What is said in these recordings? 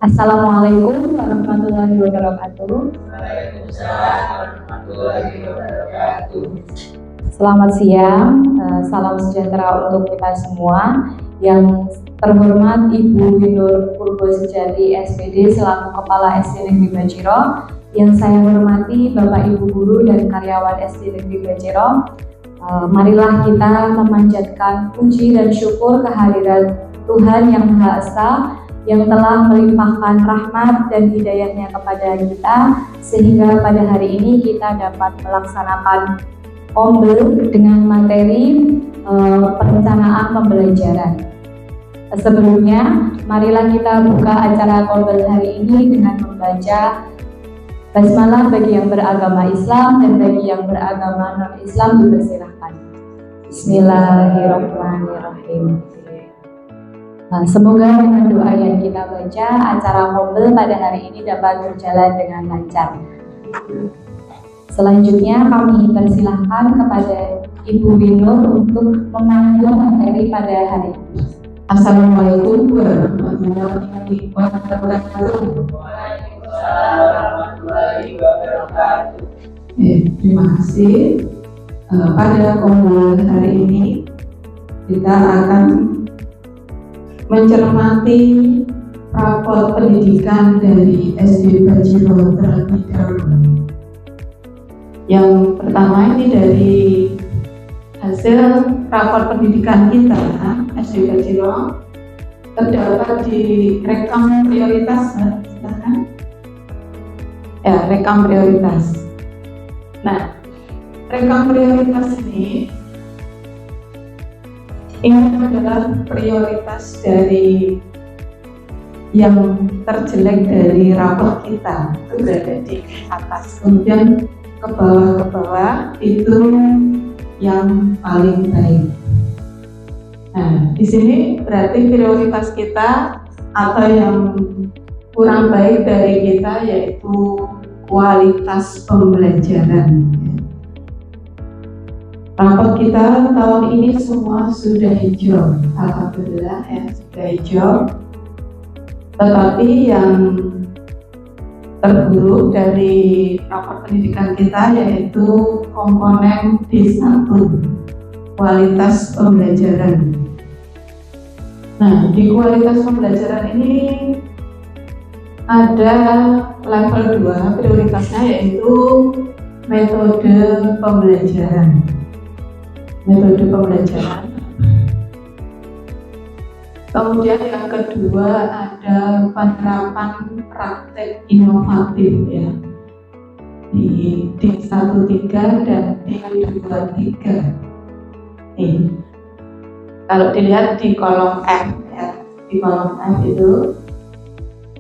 Assalamualaikum warahmatullahi wabarakatuh. Waalaikumsalam warahmatullahi wabarakatuh. Selamat siang, salam sejahtera untuk kita semua. Yang terhormat Ibu Winur Purbosejati SPD selaku Kepala SD Negeri Bajiro, yang saya hormati Bapak Ibu Guru dan karyawan SD Negeri Bajiro. Marilah kita memanjatkan puji dan syukur kehadirat Tuhan Yang Maha Esa yang telah melimpahkan rahmat dan hidayahnya kepada kita, sehingga pada hari ini kita dapat melaksanakan Ombel dengan materi perencanaan pembelajaran. Sebelumnya, marilah kita buka acara Ombel hari ini dengan membaca Basmalah bagi yang beragama Islam dan bagi yang beragama non-Islam dipersilahkan. Bismillahirrahmanirrahim. Semoga dengan doa yang kita baca, acara Ombel pada hari ini dapat berjalan dengan lancar. Selanjutnya kami persilahkan kepada Ibu Winur untuk memandu materi pada hari ini. Assalamualaikum warahmatullahi wabarakatuh. Waalaikumsalam warahmatullahi wabarakatuh. Terima kasih. Pada Ombel hari ini kita akan mencermati rapor pendidikan dari SD Bajiro terlebih dahulu. Yang pertama ini dari hasil rapor pendidikan kita SD Bajiro terdapat di rekam prioritas, silahkan. Ya, rekam prioritas. Nah, rekam prioritas ini adalah prioritas dari yang terjelek dari rapor kita, itu berada di atas, kemudian ke bawah itu yang paling baik. Nah, di sini berarti prioritas kita atau yang kurang baik dari kita yaitu kualitas pembelajaran. Rapor kita tahun ini semua sudah hijau, alhamdulillah ya, sudah hijau. Tetapi yang terburuk dari rapor pendidikan kita yaitu komponen D1, kualitas pembelajaran. Nah, di kualitas pembelajaran ini ada level 2 prioritasnya yaitu metode pembelajaran. Kemudian yang kedua ada penerapan praktek inovatif ya, di D13 dan D23. Kalau dilihat di kolom F ya, di kolom F itu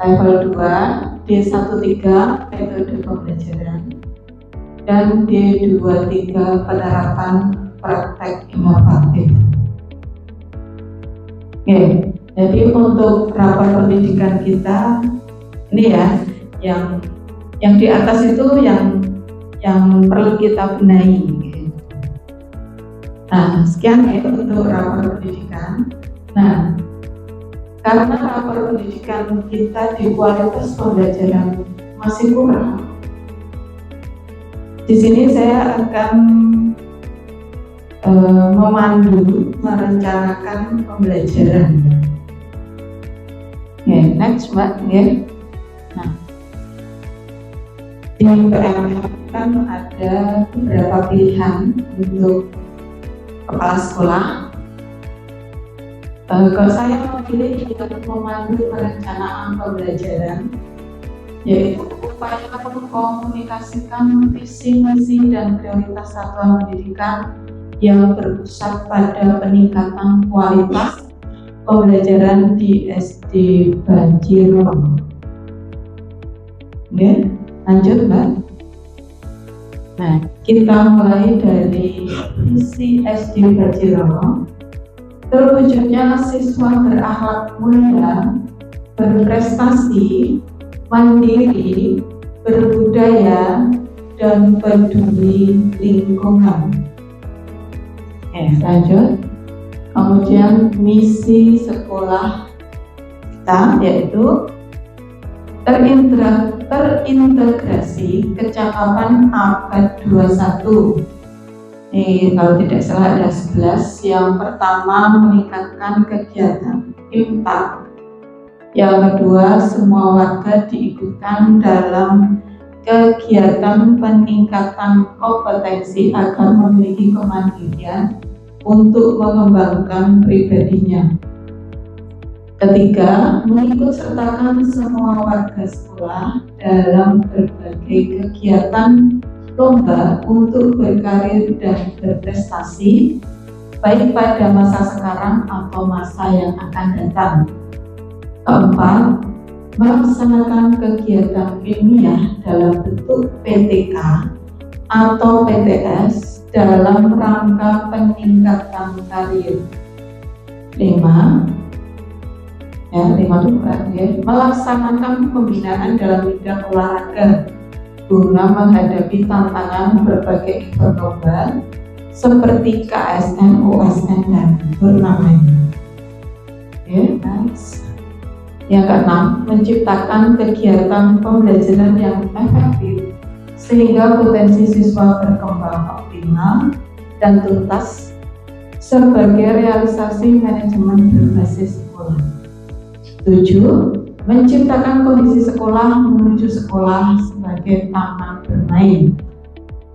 level 2 D13 metode pembelajaran dan D23 penerapan praktek inovatif. Oke, jadi untuk rapor pendidikan kita ini ya, yang di atas itu yang perlu kita benahi. Nah, sekian itu untuk rapor pendidikan. Nah, karena rapor pendidikan kita di kualitas pembelajaran masih kurang, di sini saya akan memandu merencanakan pembelajaran. Next Mbak. Nah, di PMK kan ada beberapa pilihan untuk kepala sekolah. Kalau saya memilih untuk memandu perencanaan pembelajaran, yaitu upaya mengkomunikasikan visi misi dan prioritas satuan pendidikan yang berpusat pada peningkatan kualitas pembelajaran di SD Bajiro. Oke, lanjut Mbak. Nah, kita mulai dari visi SD Bajiro. Terwujudnya siswa berakhlak mulia, berprestasi, mandiri, berbudaya, dan peduli lingkungan. Lanjut. Kemudian misi sekolah kita yaitu terintegrasi kecakapan abad 21. Ini kalau tidak salah ada 11. Yang pertama, meningkatkan kegiatan impak. Yang kedua, semua warga diikutkan dalam kegiatan peningkatan kompetensi agar memiliki kemandirian untuk mengembangkan pribadinya. Ketiga, mengikut sertakan semua warga sekolah dalam berbagai kegiatan lomba untuk berkarir dan berprestasi, baik pada masa sekarang atau masa yang akan datang. Keempat, melaksanakan kegiatan ilmiah dalam bentuk PTK atau PTS dalam rangka peningkatan karir. 5. Melaksanakan pembinaan dalam bidang olahraga guna menghadapi tantangan berbagai event lomba seperti KSN, OSN, dan turnamen. Nice. Yang keenam, menciptakan kegiatan pembelajaran yang efektif sehingga potensi siswa berkembang optimal dan tuntas sebagai realisasi manajemen berbasis sekolah. 7. Menciptakan kondisi sekolah menuju sekolah sebagai taman bermain.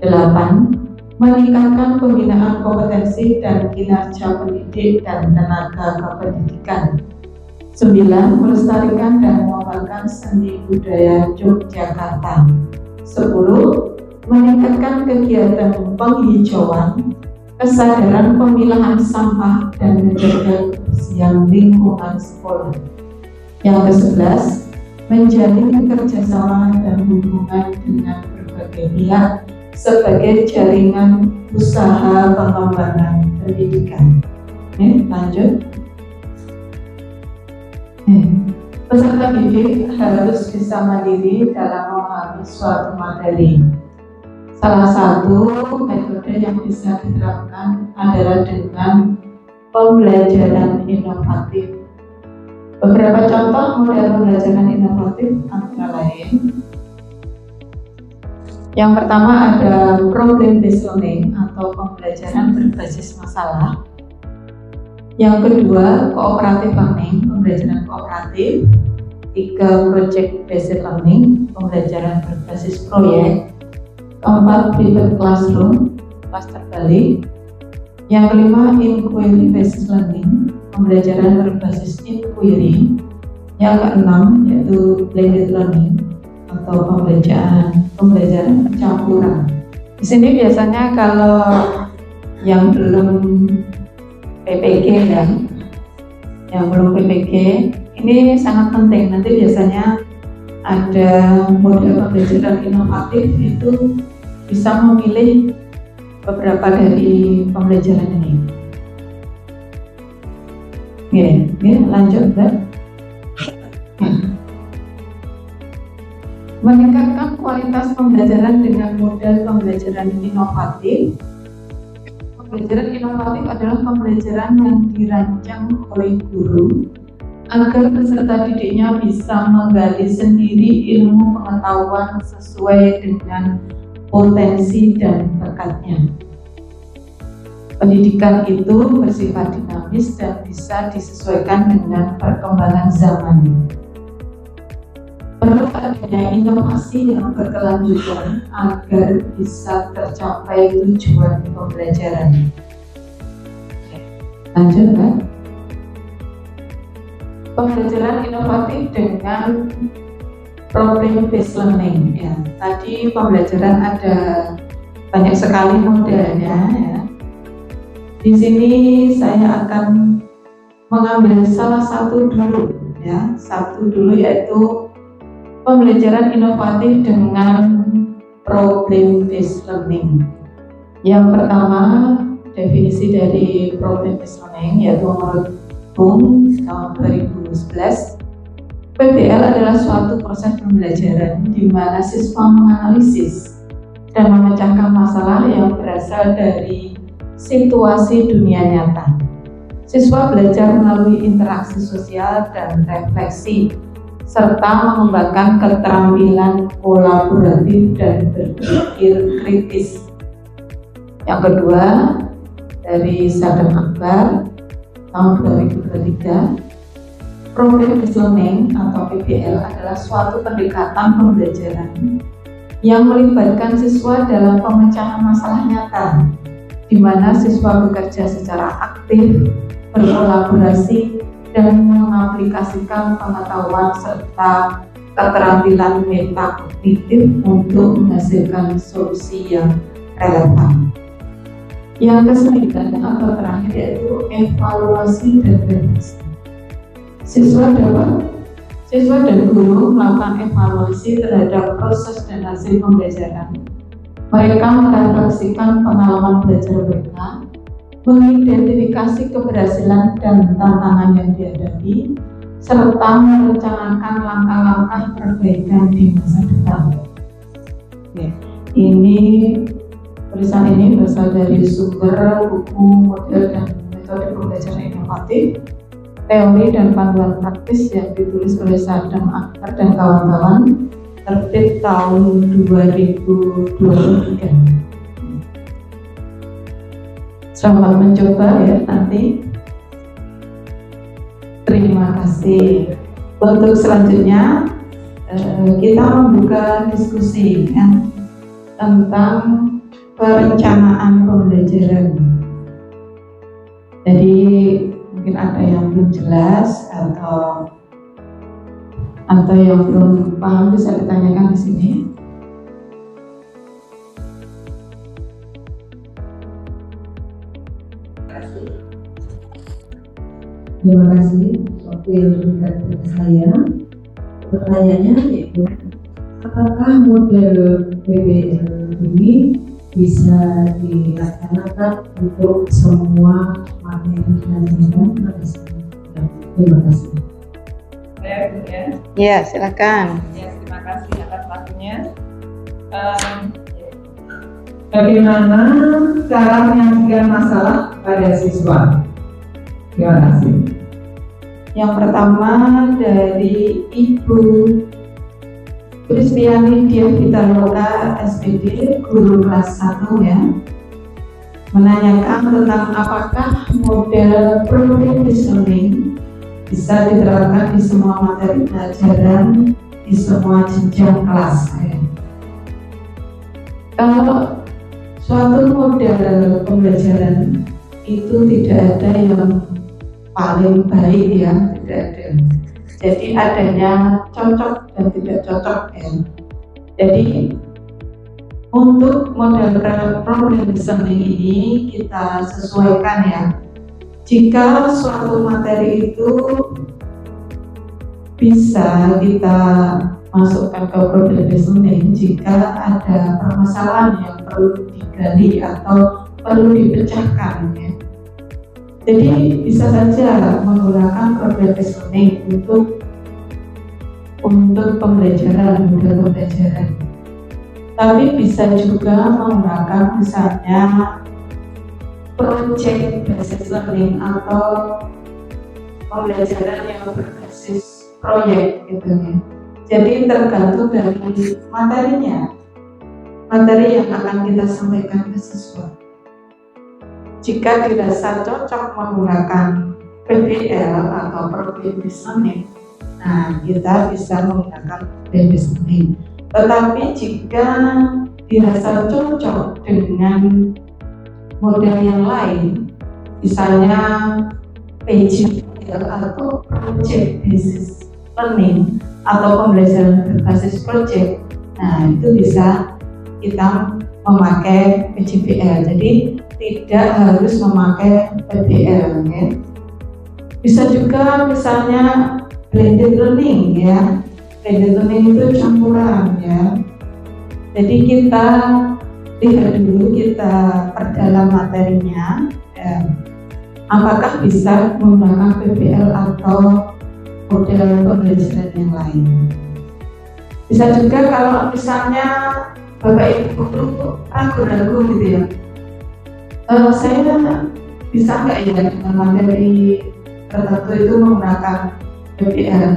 8. Meningkatkan pembinaan kompetensi dan kinerja pendidik dan tenaga kependidikan. 9. Melestarikan dan mengembangkan seni budaya Yogyakarta. 10. Meningkatkan kegiatan penghijauan, kesadaran pemilahan sampah, dan menjaga kebersihan lingkungan sekolah. Yang ke-11, menjalin kerjasama dan hubungan dengan berbagai pihak sebagai jaringan usaha pengembangan pendidikan. Lanjut. Peserta didik harus bisa mandiri dalam memahami suatu materi. Salah satu metode yang bisa diterapkan adalah dengan pembelajaran inovatif. Beberapa contoh model pembelajaran inovatif antara lain. Yang pertama ada problem based learning atau pembelajaran berbasis masalah. Yang kedua, cooperative learning, pembelajaran kooperatif. 3, project based learning, pembelajaran berbasis proyek. 4, flipped classroom, kelas terbalik. Yang kelima, inquiry based learning, pembelajaran berbasis inquiry. Yang keenam yaitu blended learning atau pembelajaran campuran. Di sini biasanya kalau yang belum PPG yang belum PPG ini sangat penting. Nanti biasanya ada model pembelajaran inovatif itu bisa memilih beberapa dari pembelajaran ini. Lanjut, Mbak. Meningkatkan kualitas pembelajaran dengan model pembelajaran inovatif. Pembelajaran inovatif adalah pembelajaran yang dirancang oleh guru agar peserta didiknya bisa menggali sendiri ilmu pengetahuan sesuai dengan potensi dan bakatnya. Pendidikan itu bersifat dinamis dan bisa disesuaikan dengan perkembangan zaman. Perlu adanya inovasi yang berkelanjutan agar bisa tercapai tujuan pembelajaran. Lanjut, kan? Pembelajaran inovatif dengan problem based learning. Tadi pembelajaran ada banyak sekali modelnya. Di sini saya akan mengambil salah satu dulu. Satu dulu yaitu pembelajaran inovatif dengan problem based learning. Yang pertama, definisi dari problem based learning yaitu menurut Bung tahun 2011, PBL adalah suatu proses pembelajaran di mana siswa menganalisis dan memecahkan masalah yang berasal dari situasi dunia nyata. Siswa belajar melalui interaksi sosial dan refleksi serta mengembangkan keterampilan kolaboratif dan berpikir kritis. Yang kedua, dari Sadam Akbar tahun 2023, Problem-Based Learning atau PBL adalah suatu pendekatan pembelajaran yang melibatkan siswa dalam pemecahan masalah nyata, di mana siswa bekerja secara aktif, berkolaborasi, dan mengaplikasikan pengetahuan serta keterampilan metakognitif untuk menghasilkan solusi yang relevan. Yang kesembilan atau terakhir yaitu evaluasi dan refleksi. Siswa dan guru melakukan evaluasi terhadap proses dan hasil pembelajaran. Mereka merefleksikan pengalaman belajar mereka, mengidentifikasi keberhasilan dan tantangan yang dihadapi, serta merencanakan langkah-langkah perbaikan di masa depan. Ini tulisan ini berasal dari sumber buku model dan metode pembelajaran inovatif, teori dan panduan praktis yang ditulis oleh Sadam Akbar dan kawan-kawan, terbit tahun 2023. Selamat mencoba ya nanti. Terima kasih. Untuk selanjutnya kita membuka diskusi ya, tentang perencanaan pembelajaran. Jadi mungkin ada yang belum jelas atau yang belum paham bisa ditanyakan di sini. Terima kasih waktu yang diberikan kepada saya. Pertanyaannya yaitu, apakah model PBL ini bisa dilaksanakan untuk semua materi pelajaran pada saat ini? Terima kasih. Saya ya. Ya, silakan. Ya, terima kasih atas waktunya. Bagaimana cara menyampaikan masalah pada siswa? Terima kasih. Yang pertama dari Ibu Kristiani Diavitaloka SPD, guru kelas 1 ya, menanyakan tentang apakah model problem-based learning bisa diterapkan di semua materi pelajaran di semua jenjang kelas ya. Kalau suatu model pembelajaran itu tidak ada yang paling baik ya, tidak ada. Jadi adanya cocok dan tidak cocok ya. Jadi untuk model problem-based learning ini kita sesuaikan ya. Jika suatu materi itu bisa kita masukkan ke problem-based learning jika ada permasalahan yang perlu digali atau perlu dipecahkan ya. Jadi bisa saja menggunakan problem-based learning untuk pembelajaran, model pembelajaran. Tapi bisa juga menggunakan misalnya project based learning atau pembelajaran yang berbasis proyek gitu ya. Jadi tergantung dari materinya, materi yang akan kita sampaikan ke siswa. Jika dirasa cocok menggunakan PBL atau problem-based learning, nah kita bisa menggunakan problem-based learning. Tetapi jika dirasa cocok dengan model yang lain, misalnya PBL atau project based learning atau pembelajaran berbasis project, nah itu bisa kita memakai PJBL. Jadi tidak harus memakai PBL ya. Bisa juga misalnya blended learning ya. Blended learning itu campuran ya. Jadi kita lihat dulu, kita perdalam materinya ya. Apakah bisa menggunakan PBL atau model pembelajaran yang lain. Bisa juga kalau misalnya Bapak Ibu guru ragu-ragu gitu ya, saya bisa nggak ya dengan materi tertentu itu menggunakan PBL.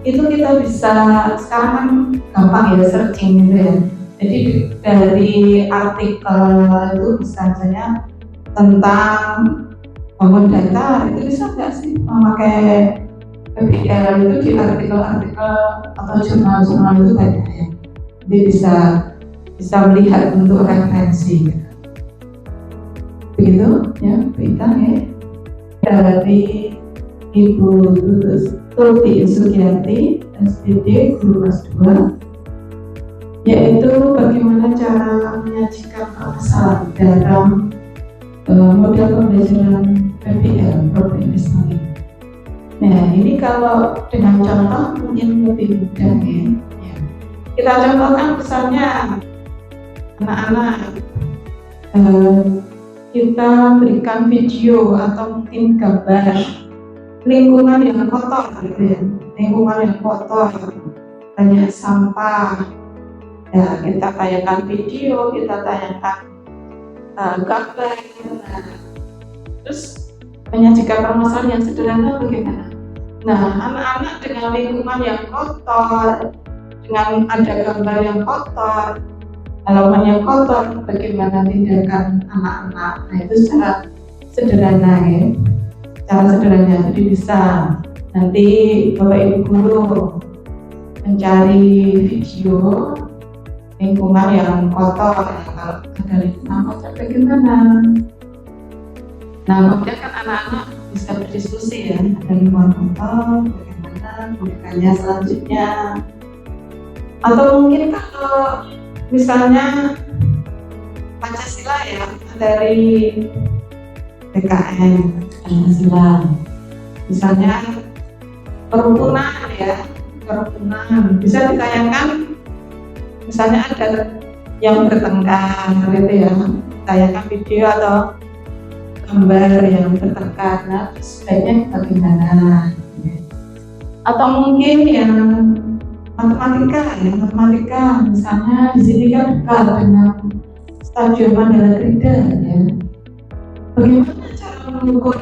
itu kita bisa sekarang kan gampang ya searching gitu ya. Jadi dari artikel itu misalnya tentang bangun data itu bisa nggak sih memakai PBL itu di artikel-artikel atau jurnal-jurnal itu banyak ya. Jadi bisa melihat untuk referensi. Begitu ya, berita ya dari Ibu Tuti Sugianti, SPD Guru Kelas 2, yaitu bagaimana cara menyajikan permasalahan dalam model pembelajaran PBL, problem listening. Nah, ini kalau dengan contoh mungkin lebih mudah ya. Kita contohkan misalnya anak-anak kita berikan video atau mungkin gambar lingkungan yang kotor gitu ya, lingkungan yang kotor, banyak sampah ya, kita tayangkan video, kita tayangkan gambar, terus menyajikan permasalahan yang sederhana bagaimana. Nah, anak-anak dengan lingkungan yang kotor, dengan ada gambar yang kotor, halaman yang kotor, bagaimana tindakan anak-anak. Nah, itu secara sederhana ya, cara sederhana. Jadi bisa nanti Bapak Ibu Guru mencari video lingkungan yang kotor, kalau ada lingkungan kotor bagaimana. Nah, kemudian kan anak-anak bisa berdiskusi ya, ada lingkungan kotor, bagaimana tindakannya selanjutnya. Atau mungkin kalau misalnya Pancasila ya, dari PKN Pancasila, misalnya kerukunan ya, kerukunan bisa ditayangkan. Misalnya ada yang bertengkar gitu ya, tayangkan video atau gambar yang bertengkar. Nah, sebaiknya bagaimana? Atau mungkin yang matematika misalnya di sini kan dekat dengan Stadion Mandala Krida ya. Bagaimana cara mengukur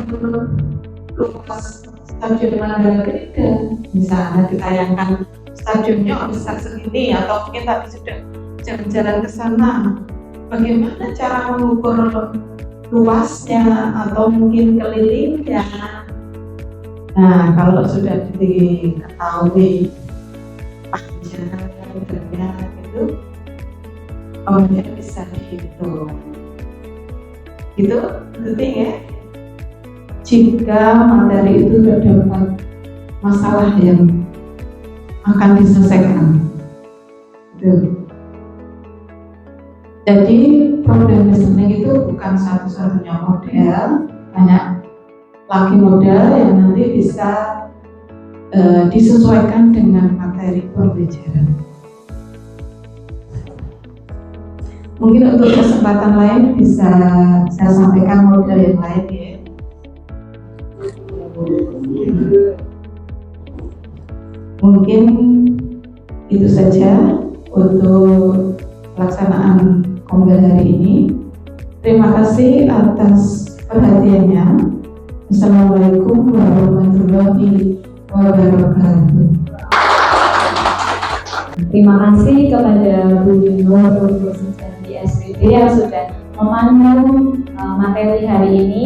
luas Stadion Mandala Krida? Misalnya ditayangkan stadionnya besar segini, atau mungkin tadi sudah jalan-jalan ke sana. Bagaimana cara mengukur luasnya atau mungkin kelilingnya? Nah, kalau sudah diketahui panjangnya itu, kemudian bisa dihitung. Itu penting ya. Jika materi itu terdapat masalah yang akan diselesaikan. Jadi problem listening itu bukan satu-satunya model, banyak lagi model yang nanti bisa disesuaikan dengan materi pembelajaran. Mungkin untuk kesempatan lain bisa saya sampaikan model yang lain ya. Mungkin itu saja untuk pelaksanaan Kombel hari ini. Terima kasih atas perhatiannya. Assalamualaikum warahmatullahi wabarakatuh. Terima kasih kepada Bu Yunur dosen di SPD yang sudah memandu materi hari ini.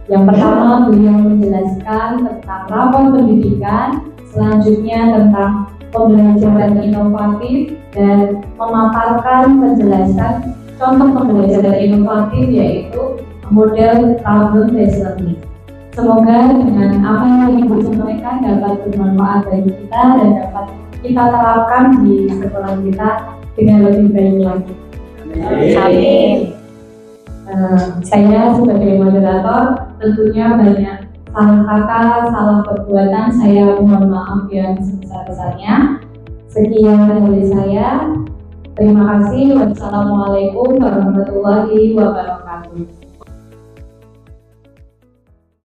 Yang pertama, beliau menjelaskan tentang rapor pendidikan, selanjutnya tentang pembelajaran inovatif, dan memaparkan penjelasan contoh pembelajaran inovatif yaitu model problem based learning. Semoga dengan apa yang Ibu sampaikan dapat bermanfaat bagi kita dan dapat kita terapkan di sekolah kita dengan lebih baik lagi. Amin. Saya sebagai moderator tentunya banyak salah kata, salah perbuatan, saya mohon maaf yang sebesar-besarnya. Sekian dari saya. Terima kasih. Wassalamualaikum warahmatullahi wabarakatuh.